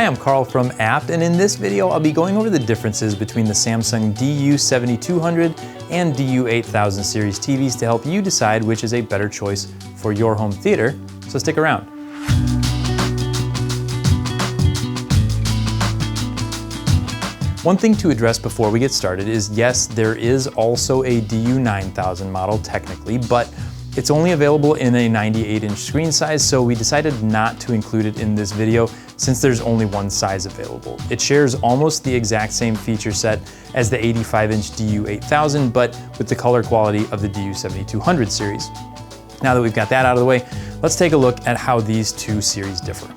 Hi, I'm Carl from Abt, and in this video I'll be going over the differences between the Samsung DU7200 and DU8000 series TVs to help you decide which is a better choice for your home theater, so stick around. One thing to address before we get started is, yes, there is also a DU9000 model technically, but it's only available in a 98-inch screen size, so we decided not to include it in this video since there's only one size available. It shares almost the exact same feature set as the 85-inch DU8000, but with the color quality of the DU7200 series. Now that we've got that out of the way, let's take a look at how these two series differ.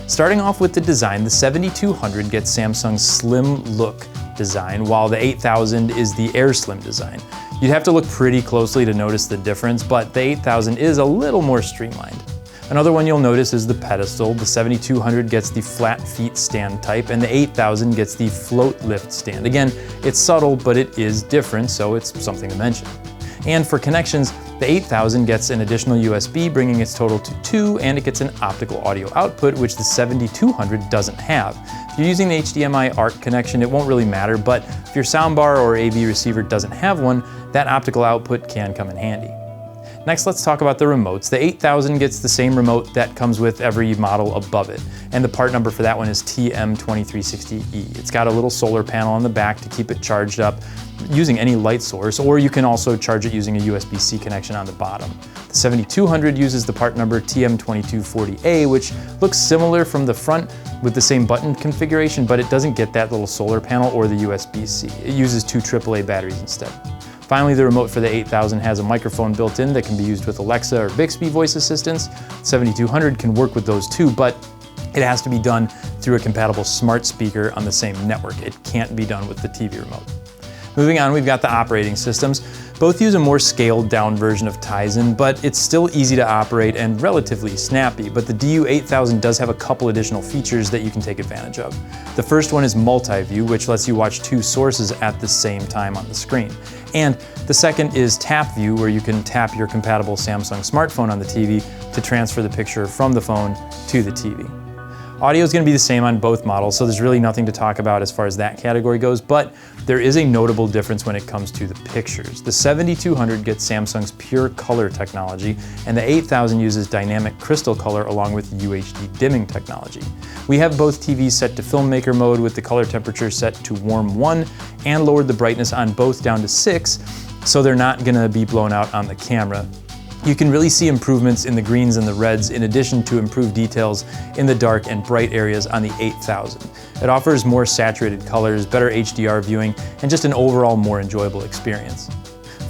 Starting off with the design, the 7200 gets Samsung's slim look design, while the 8000 is the Air Slim design. You'd have to look pretty closely to notice the difference, but the 8000 is a little more streamlined. Another one you'll notice is the pedestal. The 7200 gets the flat feet stand type, and the 8000 gets the float lift stand. Again, it's subtle, but it is different, so it's something to mention. And for connections, the 8000 gets an additional USB, bringing its total to 2, and it gets an optical audio output, which the 7200 doesn't have. If you're using the HDMI ARC connection, it won't really matter, but if your soundbar or AV receiver doesn't have one, that optical output can come in handy. Next, let's talk about the remotes. The 8000 gets the same remote that comes with every model above it, and the part number for that one is TM2360E. It's got a little solar panel on the back to keep it charged up using any light source, or you can also charge it using a USB-C connection on the bottom. The 7200 uses the part number TM2240A, which looks similar from the front with the same button configuration, but it doesn't get that little solar panel or the USB-C. It uses two AAA batteries instead. Finally, the remote for the 8000 has a microphone built in that can be used with Alexa or Bixby voice assistants. 7200 can work with those too, but it has to be done through a compatible smart speaker on the same network. It can't be done with the TV remote. Moving on, we've got the operating systems. Both use a more scaled down version of Tizen, but it's still easy to operate and relatively snappy. But the DU8000 does have a couple additional features that you can take advantage of. The first one is multi-view, which lets you watch two sources at the same time on the screen. And the second is tap view, where you can tap your compatible Samsung smartphone on the TV to transfer the picture from the phone to the TV. Audio is going to be the same on both models, so there's really nothing to talk about as far as that category goes, but there is a notable difference when it comes to the pictures. The 7200 gets Samsung's pure color technology, and the 8000 uses dynamic crystal color along with UHD dimming technology. We have both TVs set to filmmaker mode with the color temperature set to warm 1 and lowered the brightness on both down to 6, so they're not going to be blown out on the camera. You can really see improvements in the greens and the reds, in addition to improved details in the dark and bright areas on the 8000. It offers more saturated colors, better HDR viewing, and just an overall more enjoyable experience.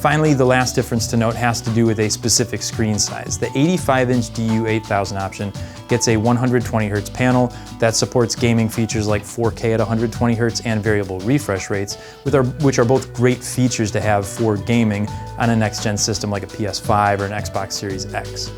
Finally, the last difference to note has to do with a specific screen size. The 85-inch DU8000 option gets a 120Hz panel that supports gaming features like 4K at 120Hz and variable refresh rates, which are both great features to have for gaming on a next-gen system like a PS5 or an Xbox Series X.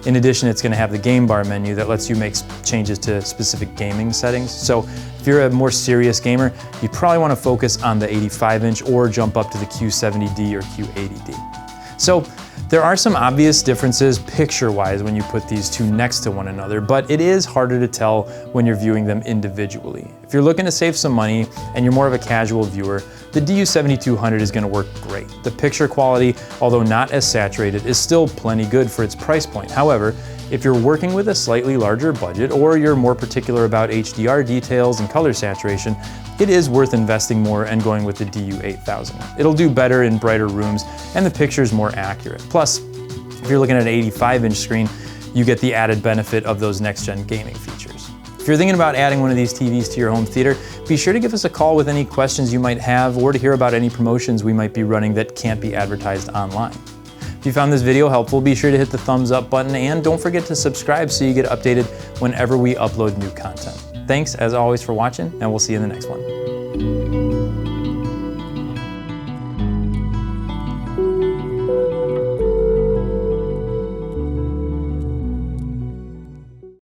In addition, it's going to have the game bar menu that lets you make changes to specific gaming settings. So if you're a more serious gamer, you probably want to focus on the 85-inch or jump up to the Q70D or Q80D. So there are some obvious differences picture-wise when you put these two next to one another, but it is harder to tell when you're viewing them individually. If you're looking to save some money and you're more of a casual viewer, the DU7200 is going to work great. The picture quality, although not as saturated, is still plenty good for its price point. However, if you're working with a slightly larger budget or you're more particular about HDR details and color saturation, it is worth investing more and going with the DU8000. It'll do better in brighter rooms and the picture is more accurate. Plus, if you're looking at an 85-inch screen, you get the added benefit of those next-gen gaming features. If you're thinking about adding one of these TVs to your home theater, be sure to give us a call with any questions you might have or to hear about any promotions we might be running that can't be advertised online. If you found this video helpful, be sure to hit the thumbs up button and don't forget to subscribe so you get updated whenever we upload new content. Thanks as always for watching, and we'll see you in the next one.